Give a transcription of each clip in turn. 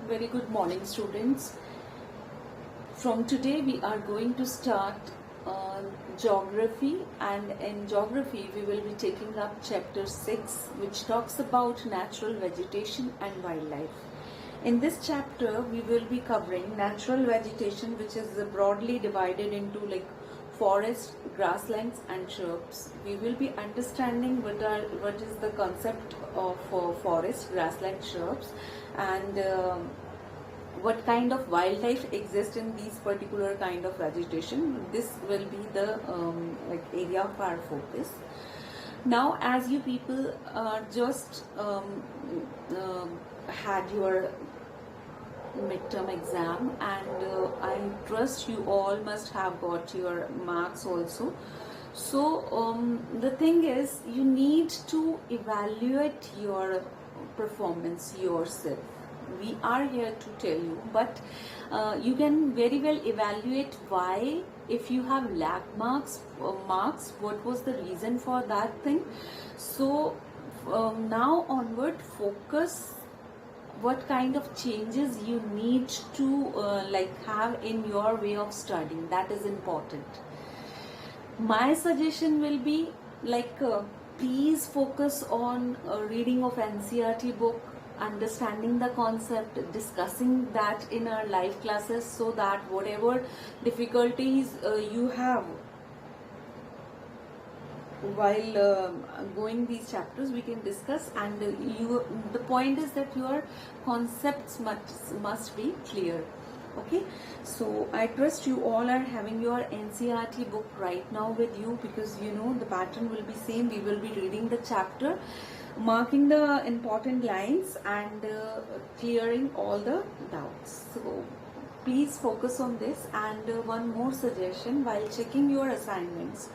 Very good morning, students. From today, we are going to start geography, and in geography, we will be taking up chapter 6, which talks about natural vegetation and wildlife. In this chapter, we will be covering natural vegetation, which is broadly divided into like forest, grasslands, and shrubs. We will be understanding what is the concept of forest, grassland, shrubs, and what kind of wildlife exists in these particular kind of vegetation. This will be the area of our focus. Now, as you people just had your midterm exam, and I trust you all must have got your marks also. So the thing is, you need to evaluate your performance yourself. We are here to tell you, but you can very well evaluate why. If you have lacked marks, what was the reason for that thing. So now onward, focus what kind of changes you need to have in your way of studying. That is important. My suggestion will be please focus on reading of NCERT book, understanding the concept, discussing that in our live classes, so that whatever difficulties you have while going these chapters, we can discuss, and the point is that your concepts must be clear. Okay, so I trust you all are having your NCERT book right now with you, because you know the pattern will be same. We will be reading the chapter, marking the important lines, and clearing all the doubts. So please focus on this. And one more suggestion: while checking your assignments,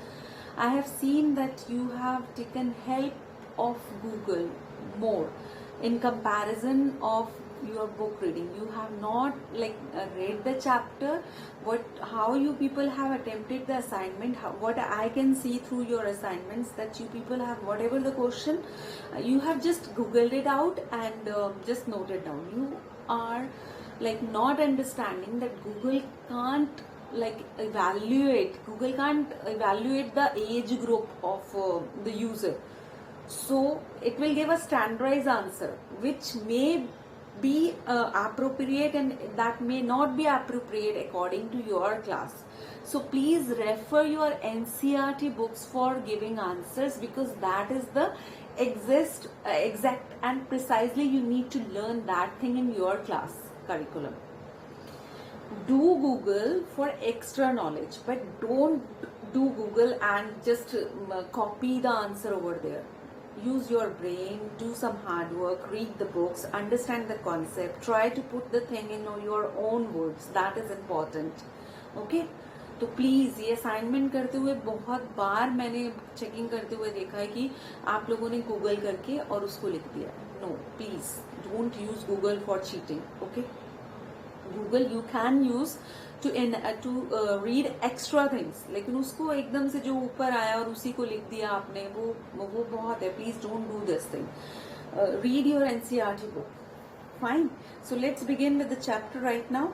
I have seen that you have taken help of Google more in comparison of your book reading. You have not read the chapter, how you people have attempted the assignment. What I can see through your assignments, that you people have, whatever the question, you have just Googled it out and just noted down. You are not understanding that Google can't evaluate the age group of the user. So it will give a standardized answer, which may be appropriate, and that may not be appropriate according to your class. So please refer your NCERT books for giving answers, because that is the exact and precisely you need to learn that thing in your class curriculum. Do Google for extra knowledge, but don't do Google and just copy the answer over there. Use your brain, do some hard work, read the books, understand the concept, try to put the thing in your own words. That is important. Okay, तो please ये assignment करते हुए बहुत बार मैंने checking करते हुए देखा है कि आप लोगों ने गूगल करके और उसको लिख दिया. No, please don't use Google for cheating. Okay, Google you can use to read extra things, लेकिन उसको एकदम से जो ऊपर आया और उसी को लिख दिया आपने, वो बहुत है. Please don't do this thing. Read your NCERT book. Fine. So let's begin with the chapter right now,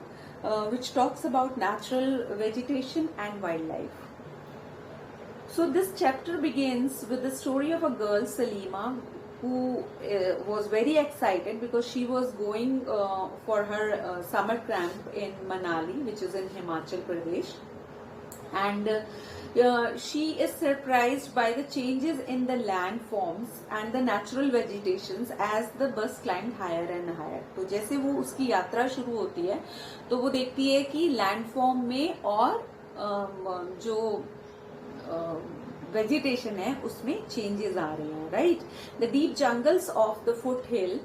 which talks about natural vegetation and wildlife. So this chapter begins with the story of a girl, Salima, who was very excited because she was going for her summer camp in Manali, which is in Himachal Pradesh, and she is surprised by the changes in the landforms and the natural vegetations as the bus climbed higher and higher. तो जैसे वो उसकी यात्रा शुरू होती है, तो वो देखती है कि लैंडफॉर्म में और जो वेजिटेशन है उसमें चेंजेस आ रहे हैं. Right, the deep jungles of the foot hill,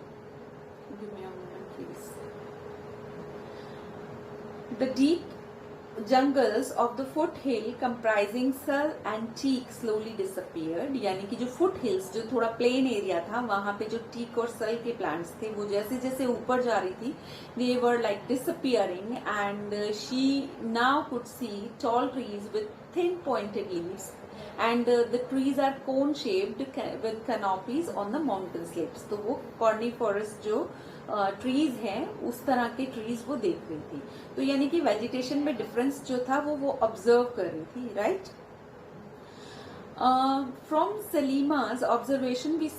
the deep jungles of the foothill comprising सल and teak slowly disappeared. यानी कि जो फुट हिल्स, जो थोड़ा प्लेन एरिया था, वहां पे जो टीक और सल के प्लांट्स थे, वो जैसे जैसे ऊपर जा रही थी, they were disappearing, and she now could see tall trees with thin pointed leaves, and the trees are cone shaped with canopies on the mountain slopes. तो वो coniferous जो ट्रीज हैं उस तरह के ट्रीज वो देख रही थी. तो यानी कि वेजिटेशन में डिफरेंस जो था वो ऑब्जर्व कर रही थी, right. From Salima's observation, we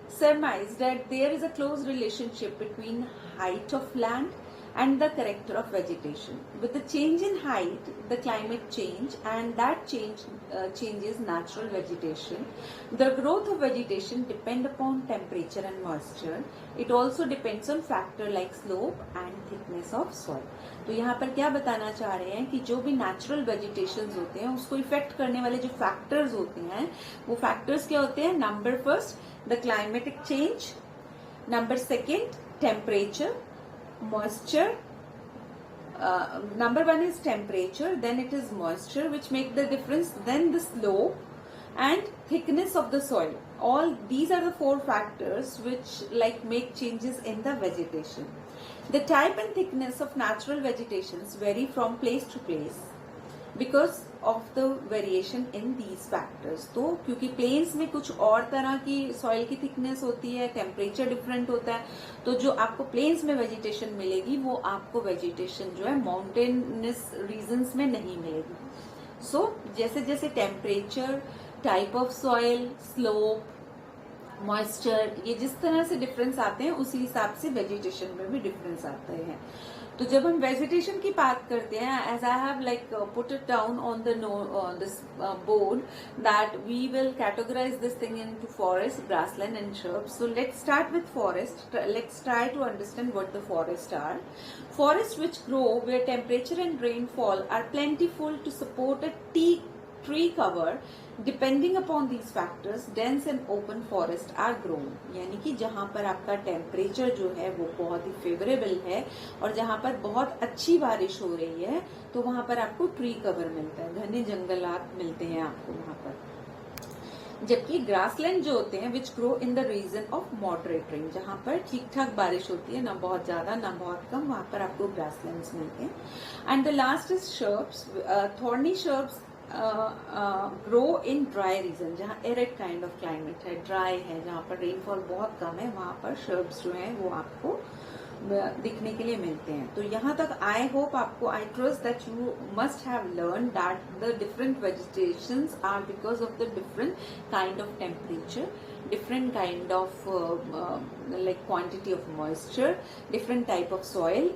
surmise that there is a close relationship between height of land and the character of vegetation. With the change in height, the climate change, and that changes natural vegetation. The growth of vegetation depend upon temperature and moisture. It also depends on factor like slope and thickness of soil. तो यहाँ पर क्या बताना चाह रहे हैं कि जो भी नेचुरल वेजिटेशंस होते हैं उसको इफेक्ट करने वाले जो फैक्टर्स होते हैं वो फैक्टर्स क्या होते हैं. Number first the climatic change, number second temperature, moisture. Number one is temperature, then it is moisture which make the difference, then the slope and thickness of the soil. All these are the four factors which like make changes in the vegetation. The type and thickness of natural vegetations vary from place to place because of the variation in these factors. तो क्योंकि planes में कुछ और तरह की soil की thickness होती है, टेम्परेचर डिफरेंट होता है, तो जो आपको प्लेन्स में वेजिटेशन मिलेगी वो आपको वेजिटेशन जो है माउंटेनस रीजन्स में नहीं मिलेगी. सो जैसे जैसे temperature, type of soil, slope, moisture, ये जिस तरह से डिफरेंस आते हैं उसी हिसाब से वेजिटेशन में भी डिफरेंस आते हैं. तो जब हम वेजिटेशन की बात करते हैं, as I have like put it down on this board that we will categorise this thing into forest, grassland and shrubs. So let's start with forest. Let's try to understand what the forests are. Forests which grow where temperature and rainfall are plentiful to support a tree cover. Depending upon these factors, dense and open forest are grown. यानी कि जहाँ पर आपका temperature जो है वो बहुत ही favourable है और जहाँ पर बहुत अच्छी बारिश हो रही है तो वहाँ पर आपको ट्री कवर मिलता है, घने जंगलात मिलते हैं आपको वहाँ पर. जबकि ग्रासलैंड जो होते हैं which grow in the region of moderate rain, जहाँ पर ठीक ठाक बारिश होती है, ना बहुत ज्यादा ना बहुत कम, वहाँ पर आपको ग्रासलैंड्स मिलते हैं. And the last is shrubs. Thorny shrubs grow in dry region, जहाँ एरिड काइंड ऑफ क्लाइमेट है, ड्राई है, जहाँ पर रेनफॉल बहुत कम है, वहाँ पर शर्ब्स जो हैं वो आपको दिखने के लिए मिलते हैं. तो यहाँ तक आई होप आपको, I trust that you must have learn that the different vegetations are because of the different kind of temperature, different kind of like quantity of moisture, different type of soil.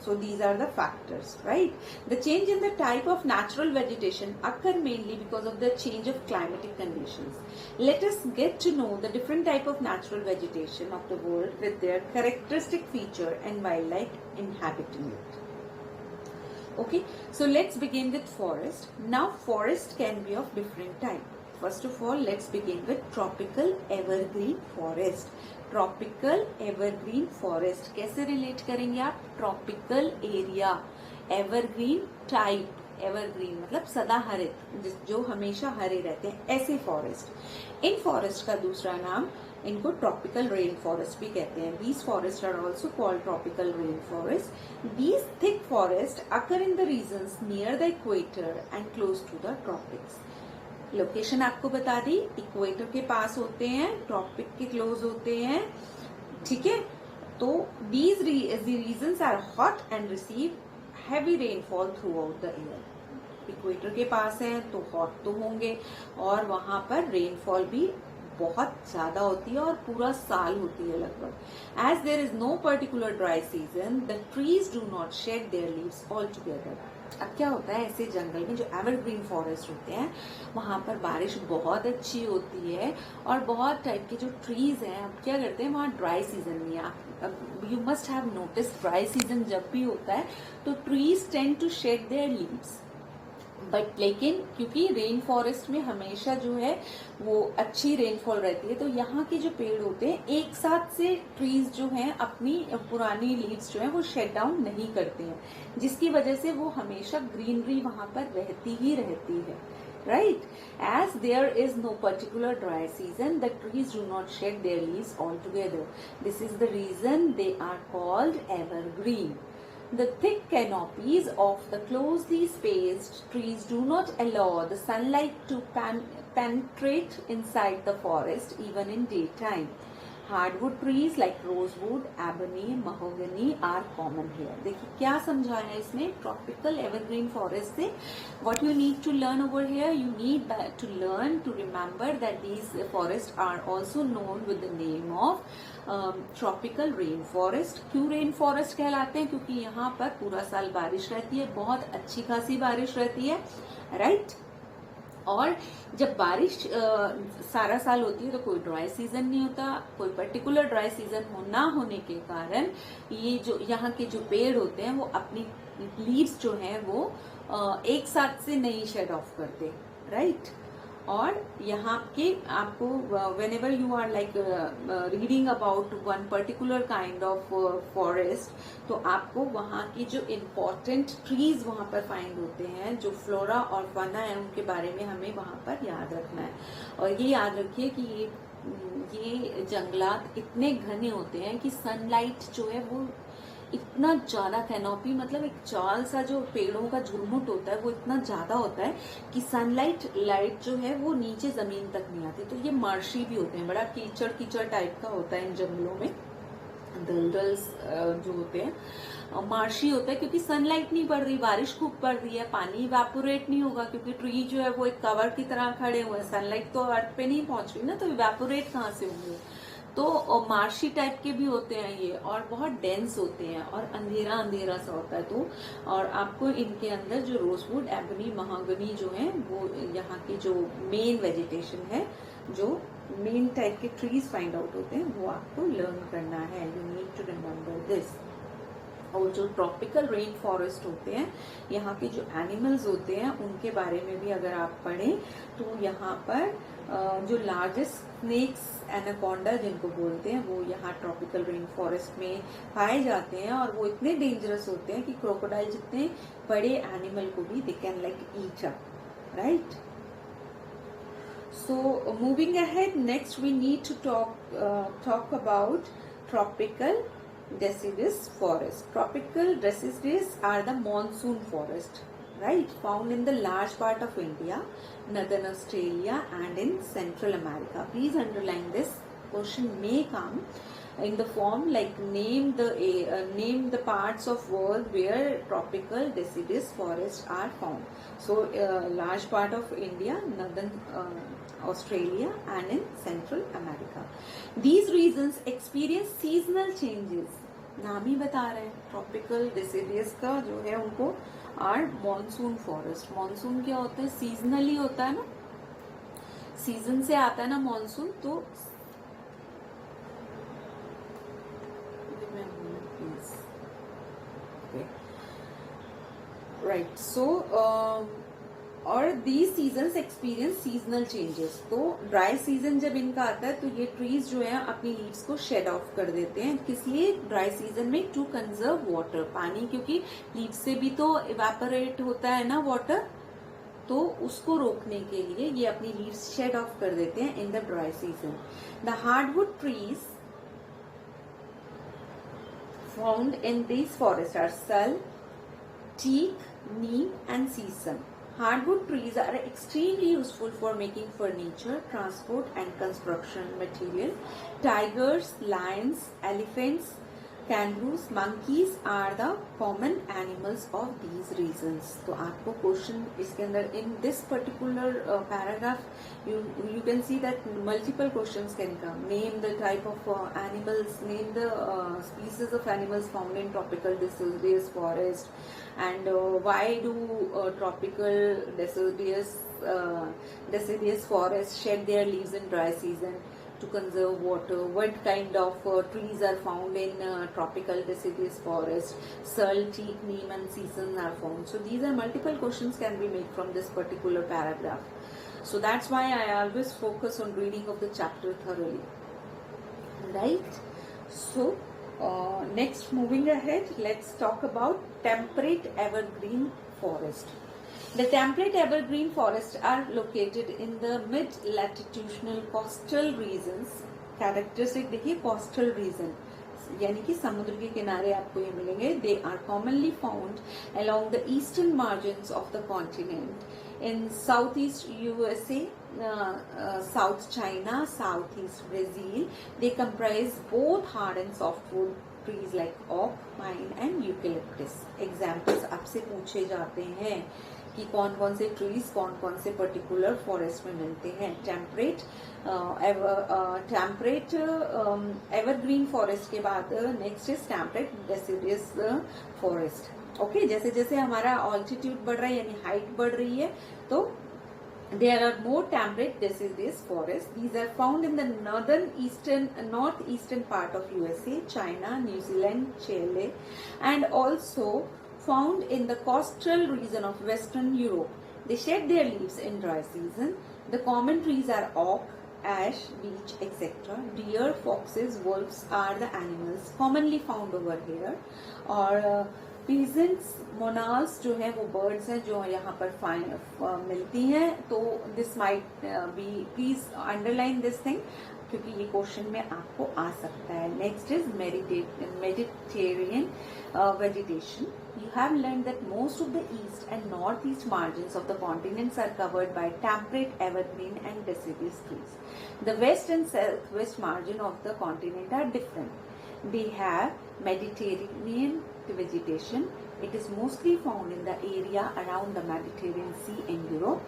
So these are the factors, right? The change in the type of natural vegetation occur mainly because of the change of climatic conditions. Let us get to know the different type of natural vegetation of the world with their characteristic feature and wildlife inhabiting it. Okay, so let's begin with forest. Now forest can be of different type. First of all, let's begin with tropical evergreen forest. Tropical evergreen forest कैसे relate करेंगे आप? Tropical area, evergreen type, evergreen मतलब सदाहरित, जो हमेशा हरे रहते हैं, ऐसे फॉरेस्ट. इन फॉरेस्ट का दूसरा नाम इनको ट्रॉपिकल रेन फॉरेस्ट भी कहते हैं. These forest are also called tropical rain forest. These thick forest occur in the regions near the equator and close to the tropics. Location आपको बता दी, इक्वेटर के पास होते हैं, ट्रॉपिक के क्लोज होते हैं, ठीक है. तो these regions are hot and receive heavy rainfall throughout the year. Equator के पास है तो हॉट तो होंगे और वहां पर रेनफॉल भी बहुत ज्यादा होती है और पूरा साल होती है लगभग. As there is no particular dry season, the trees do not shed their leaves all together. अब क्या होता है, ऐसे जंगल में जो एवरग्रीन फॉरेस्ट होते हैं वहां पर बारिश बहुत अच्छी होती है और बहुत टाइप के जो ट्रीज हैं, अब क्या करते हैं, वहाँ ड्राई सीजन नहीं है. You must have notice dry season जब भी होता है तो trees tend to shed their leaves. But लेकिन क्योंकि रेन फॉरेस्ट में हमेशा जो है वो अच्छी रेनफॉल रहती है तो यहाँ के जो पेड़ होते हैं एक साथ से ट्रीज जो हैं अपनी पुरानी लीव्स जो है वो शेड डाउन नहीं करते हैं, जिसकी वजह से वो हमेशा ग्रीनरी वहां पर रहती ही रहती है, right? As there is no particular dry season, the trees do not shed their leaves altogether. This is the reason they are called evergreen. The thick canopies of the closely spaced trees do not allow the sunlight to penetrate inside the forest even in daytime. Hardwood trees like rosewood, ebony, mahogany are common here. देखिए क्या समझाया है इसमें tropical evergreen forest से. What you need to learn over here, you need to learn to remember that these forests are also known with the name of tropical rain forest. क्यों rain forest कहलाते हैं? क्योंकि यहाँ पर पूरा साल बारिश रहती है, बहुत अच्छी खासी बारिश रहती है, राइट. और जब बारिश सारा साल होती है तो कोई ड्राई सीजन नहीं होता. कोई पर्टिकुलर ड्राई सीजन ना होने के कारण ये जो यहाँ के जो पेड़ होते हैं वो अपनी लीव्स जो हैं वो एक साथ से नहीं शेड ऑफ करते, राइट. और यहाँ के आपको whenever you are like reading about one particular kind of forest, तो आपको वहाँ की जो इम्पोर्टेंट ट्रीज वहाँ पर फाइंड होते हैं, जो फ्लोरा और फना है, उनके बारे में हमें वहाँ पर याद रखना है. और ये याद रखिए कि ये जंगलात इतने घने होते हैं कि सनलाइट जो है वो इतना ज्यादा, कैनोपी मतलब एक चाल सा जो पेड़ों का झुरमुट होता है वो इतना ज्यादा होता है कि लाइट जो है वो नीचे जमीन तक नहीं आती. तो ये मार्शी भी होते हैं, बड़ा कीचड़ कीचड़ टाइप का होता है इन जंगलों में. दलदल्स जो होते हैं मार्शी होता है क्योंकि सनलाइट नहीं पड़ रही, बारिश खूब पड़ रही है, पानी इवेपोरेट नहीं होगा क्योंकि ट्री जो है वो एक कवर की तरह खड़े हुए हैं. सनलाइट तो अर्थ पे नहीं पहुंच रही ना, तो इवेपोरेट कहाँ से होंगे. तो मार्शी टाइप के भी होते हैं ये, और बहुत डेंस होते हैं और अंधेरा अंधेरा सा होता है. तो और आपको इनके अंदर जो रोजवुड, एबनी, महागनी जो है वो यहाँ की जो मेन वेजिटेशन है, जो मेन टाइप के ट्रीज फाइंड आउट होते हैं, वो आपको लर्न करना है. You need to remember this. और जो ट्रॉपिकल रेन फॉरेस्ट होते हैं, यहाँ के जो एनिमल्स होते हैं उनके बारे में भी अगर आप पढ़ें तो यहाँ पर जो लार्जेस्ट स्नेक्स, एनाकोंडा जिनको बोलते हैं, वो यहाँ ट्रॉपिकल रेन फॉरेस्ट में पाए जाते हैं. और वो इतने डेंजरस होते हैं कि क्रोकोडाइल जितने बड़े एनिमल को भी they can like eat up, right. So moving ahead, next we need to talk about tropical deciduous forest. Tropical deciduous are the monsoon forest, right, found in the large part of India, northern Australia and in Central America. Please underline this. Question may come in the form like name the parts of world where tropical deciduous forests are found. So large part of India, northern Australia and in Central America. These regions experience seasonal changes. नाम ही बता रहे हैं, tropical deciduous का जो है उनको are monsoon forest. Monsoon क्या होता है? सीजनली होता है ना, सीजन से आता है ना मॉनसून. तो राइट. सो और these seasons experience seasonal changes. तो ड्राई सीजन जब इनका आता है तो ये ट्रीज जो है अपनी लीव्स को शेड ऑफ कर देते हैं. किस लिए? ड्राई सीजन में टू कंजर्व वाटर, पानी, क्योंकि लीव्स से भी तो इवेपोरेट होता है ना वाटर, तो उसको रोकने के लिए ये अपनी लीव्स शेड ऑफ कर देते हैं in the dry season. The hardwood trees found in these forest are sal, teak, neem and sesame. Hardwood trees are extremely useful for making furniture, transport and construction material. Tigers, lions, elephants, kangaroos, monkeys are the common animals of these regions. तो आपको question इसके अंदर in this particular paragraph you can see that multiple questions can come. Name the type of animals, name the species of animals found in tropical deciduous forest, and why do tropical deciduous forests shed their leaves in dry season to conserve water. What kind of trees are found in tropical deciduous forest? Searle, teak, neem and sesame are found. So these are multiple questions can be made from this particular paragraph. So that's why I always focus on reading of the chapter thoroughly, right? So next, moving ahead, let's talk about temperate evergreen forest. The temperate evergreen forests are located in the mid-latitudinal coastal regions. Characteristic देखिए, coastal region, यानी कि समुद्र के किनारे आपको ये मिलेंगे. They are commonly found along the eastern margins of the continent in southeast USA, South China, southeast Brazil. They comprise both hard and softwood trees like oak, pine and eucalyptus. Examples आपसे पूछे जाते हैं कि कौन कौन से trees कौन कौन से पर्टिकुलर फॉरेस्ट में मिलते हैं. टेम्परेट एवरग्रीन फॉरेस्ट के बाद next is temperate deciduous forest. Okay, जैसे जैसे हमारा ऑल्टीट्यूड बढ़ रहा है यानी हाइट बढ़ रही है तो there are more temperate deciduous forests. These are found in the northeastern part of USA, China, New Zealand, Chile, and also found in the coastal region of Western Europe. They shed their leaves in dry season. The common trees are oak, ash, beech, etc. Deer, foxes, wolves are the animals commonly found over here. और peasants मोनाल्स जो है वो birds हैं जो यहाँ पर मिलती हैं. तो this might be, please underline this thing क्योंकि ये क्वेश्चन में आपको आ सकता है. Next is Mediterranean vegetation. You have learned that most of the east and northeast margins of the continents are covered by temperate evergreen and deciduous trees. The west and southwest margin of the continent are different. They have Mediterranean vegetation. It is mostly found in the area around the Mediterranean Sea in Europe,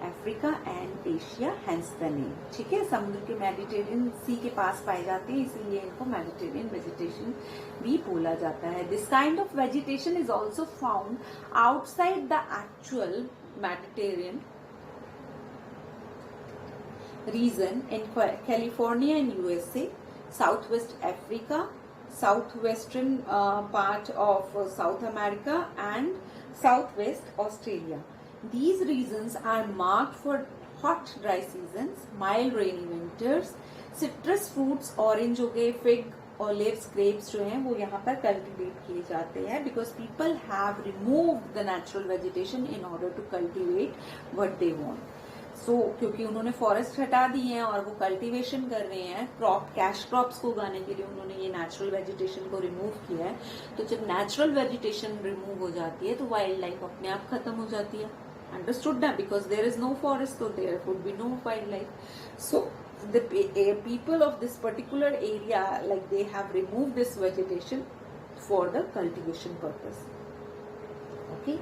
Africa and Asia, hence the name. ठीक है, समुद्र के Mediterranean सी के पास पाए जाते हैं इसलिए इनको मेडिटेरियन वेजिटेशन भी बोला जाता है. This kind of vegetation is also found outside the actual Mediterranean region in California in USA, Southwest Africa, southwestern part of South America and Southwest Australia. These regions are marked for hot dry seasons, mild rainy winters. Citrus fruits, orange हो गए, fig, olives, grapes जो हैं वो यहाँ पर cultivate किए जाते हैं because people have removed the natural vegetation in order to cultivate what they want. क्योंकि उन्होंने फॉरेस्ट हटा दी है और वो कल्टीवेशन कर रहे हैं कैश क्रॉप्स को उगाने के लिए उन्होंने ये नेचुरल वेजिटेशन को रिमूव किया है. तो जब नेचुरल वेजिटेशन रिमूव हो जाती है तो वाइल्ड लाइफ अपने आप खत्म हो जाती है. अंडरस्टूड ना, because there is no forest तो there would be no wild life. So the people of this particular area like they have remove this vegetation for the cultivation purpose. Okay,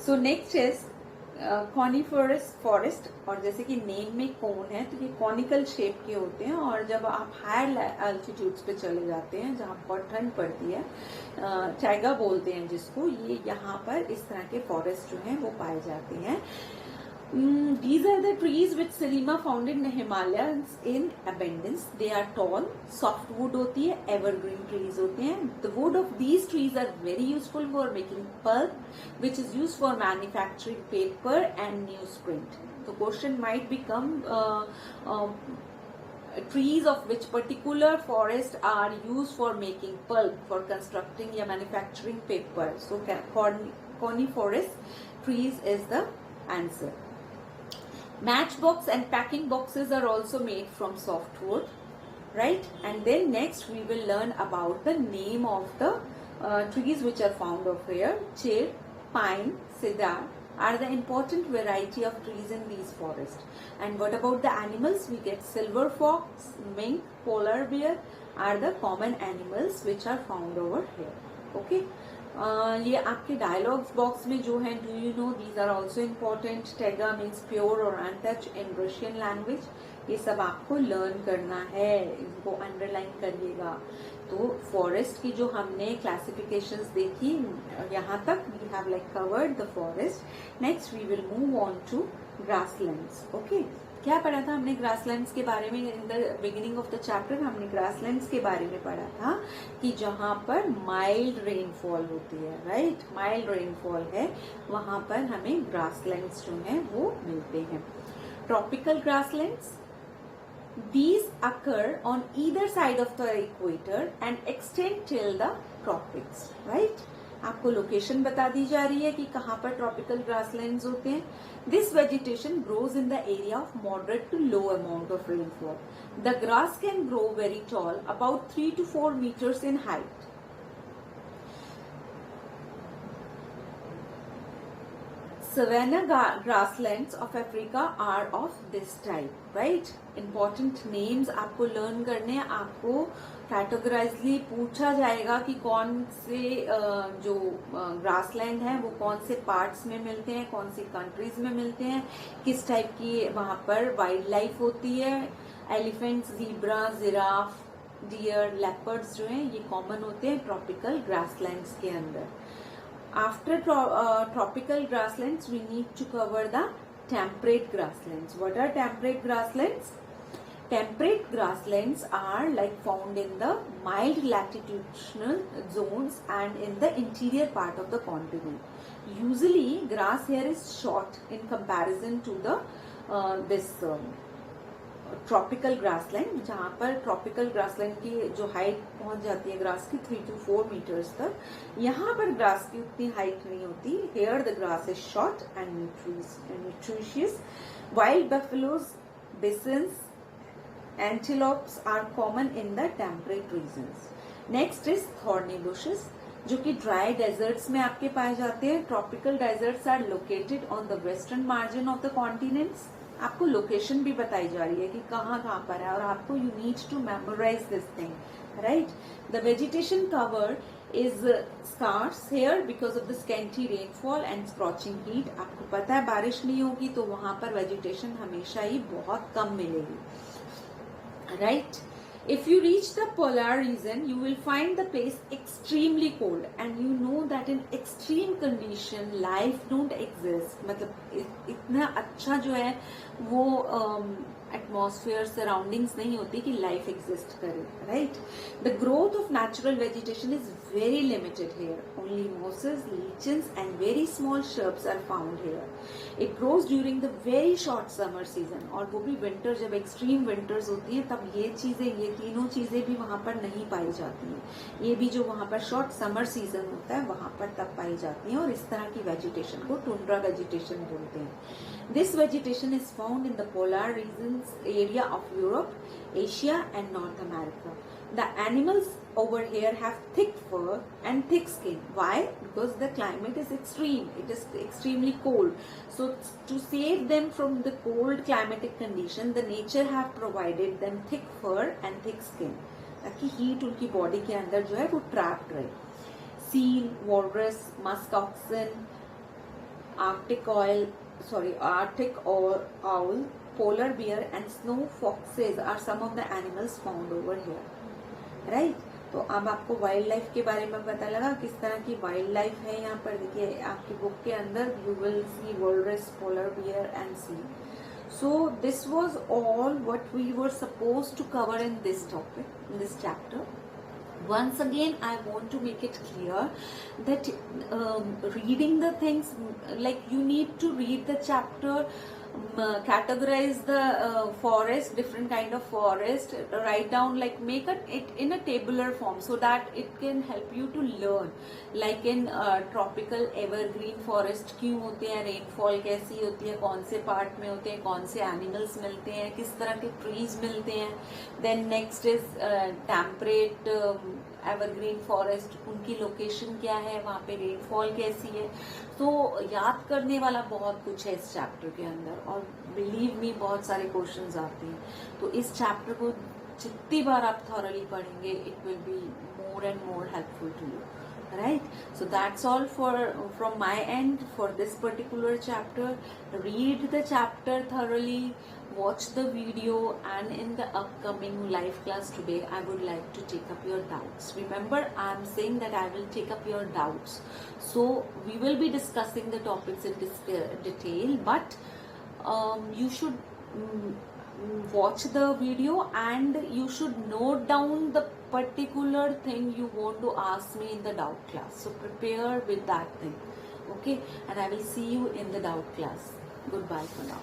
so next is coniferous forest. और जैसे कि name में कोन है तो ये conical shape के होते हैं और जब आप हायर एल्टीट्यूड्स पे चले जाते हैं जहाँ बहुत ठंड पड़ती है, टाइगा बोलते हैं जिसको, ये यहाँ पर इस तरह के फॉरेस्ट जो हैं वो पाए जाते हैं. These are the trees which Salima found in the Himalayas in abundance. They are tall, soft wood होती है, evergreen trees होते हैं. The wood of these trees are very useful for making pulp, which is used for manufacturing paper and newsprint. The question might become trees of which particular forest are used for making pulp, for constructing या manufacturing paper. So coniferous trees is the answer. Matchbox and packing boxes are also made from softwood, right? And then next we will learn about the name of the trees which are found over here. Cher, pine, cedar are the important variety of trees in these forests. And what about the animals? We get silver fox, mink, polar bear are the common animals which are found over here. Okay. ये आपके dialogues box में जो है, do you know these are also important. Taiga means pure और untouch in Russian language. ये सब आपको learn करना है, इनको अंडरलाइन करिएगा. तो फॉरेस्ट की जो हमने क्लासिफिकेशंस देखी यहाँ तक, we have like covered the forest. Next we will move on to grasslands. Okay, क्या पढ़ा था हमने ग्रासलैंड्स के बारे में? In the beginning of the chapter हमने ग्रासलैंड्स के बारे में पढ़ा था कि जहाँ पर माइल्ड रेनफॉल होती है, राइट, माइल्ड रेनफॉल है, वहां पर हमें ग्रासलैंड्स जो हैं वो मिलते हैं. Tropical grasslands, these occur on either side of the equator and extend till the tropics, right? आपको लोकेशन बता दी जा रही है कि कहाँ पर ट्रॉपिकल ग्रासलैंड्स होते हैं. This vegetation grows in the area of moderate to low amount of rainfall. The grass can grow very tall, about 3 to 4 meters in height. Savanna grasslands of Africa are of this type, right? Important names आपको learn करने हैं. आपको कैटेगराइजली पूछा जाएगा कि कौन से जो ग्रासलैंड है वो कौन से पार्ट्स में मिलते हैं, कौन सी कंट्रीज में मिलते हैं, किस टाइप की वहां पर वाइल्ड लाइफ होती है. Elephants, zebra, giraffe, deer, leopards जो हैं ये कॉमन होते हैं ट्रॉपिकल ग्रासलैंड्स के अंदर. After tropical grasslands, we need to cover the temperate grasslands. What are temperate grasslands? Temperate grasslands are like found in the mild latitudinal zones and in the interior part of the continent. Usually, grass here is short in comparison to the this tropical grassland, जहाँ पर tropical grassland की जो height पहुंच जाती है grass की 3 to 4 meters तक. यहाँ पर ग्रास की उतनी हाइट नहीं होती. Here the grass is short and nutritious. Wild buffaloes, bisons, antelopes are common in the temperate regions. Next is thorny bushes, जो कि ड्राई डेजर्ट्स में आपके पाए जाते हैं. Tropical deserts are located on the western margin of the continents. आपको location भी बताई जा रही है कि कहाँ कहाँ पर है और आपको you need to memorise this thing, right. The vegetation cover is scarce here because of the scanty rainfall and scorching heat. आपको पता है बारिश नहीं होगी तो वहां पर वेजिटेशन हमेशा ही बहुत कम मिलेगी, right. If you reach the polar region, you will find the place extremely cold, and you know that in extreme condition life don't exist. मतलब इतना अच्छा जो है वो एटमॉस्फेयर सराउंडिंग्स नहीं होती कि लाइफ एग्जिस्ट करे, right. The growth of natural vegetation is very limited here. Only mosses, lichens and very small shrubs are found here. It grows during the very short summer season. और वो भी winter, जब extreme winters होती हैं तब ये चीजें, ये तीनों चीजें भी वहां पर नहीं पाई जाती हैं. ये भी जो वहां पर शॉर्ट समर सीजन होता है वहां पर तब पाई जाती हैं. और इस तरह की वेजिटेशन को टुंड्रा वेजिटेशन बोलते हैं. This vegetation is found in the polar regions area of Europe, Asia and North America. The animals over here have thick fur and thick skin. Why? Because the climate is extreme. It is extremely cold. So to save them from the cold climatic condition, the nature have provided them thick fur and thick skin. ताकि heat उनकी body के अंदर जो है वो trapped रहे. Seal, walrus, musk oxen, Arctic owl, polar bear and snow foxes are some of the animals found over here, right. तो अब आपको वाइल्ड लाइफ के बारे में पता लगा किस तरह की वाइल्ड लाइफ है यहाँ पर. देखिए आपकी बुक के अंदर you will see walrus, polar bear and seal. So this was all what we were supposed to cover in this topic, in this chapter. Once again, I want to make it clear that reading the things, like you need to read the chapter, categorize the forest, different kind of forest, write down, like make it in a tabular form so that it can help you to learn. Like in tropical evergreen forest क्यों होते हैं, rainfall कैसी होती है, कौन से part में होते हैं, कौन से एनिमल्स मिलते हैं, किस तरह के ट्रीज मिलते हैं. Then next is temperate evergreen forest, उनकी लोकेशन क्या है, वहाँ पे रेनफॉल कैसी है. तो याद करने वाला बहुत कुछ है इस चैप्टर के अंदर और बिलीव मी बहुत सारे क्वेश्चंस आते हैं. तो इस चैप्टर को जितनी बार आप थॉरली पढ़ेंगे it will be more and more helpful to you, right. So that's all from my end for this particular chapter. Read the chapter thoroughly, watch the video, and in the upcoming live class today I would like to take up your doubts. Remember, I am saying that I will take up your doubts, so we will be discussing the topics in detail, but you should watch the video and you should note down the particular thing you want to ask me in the doubt class. So prepare with that thing, okay, and I will see you in the doubt class. Goodbye for now.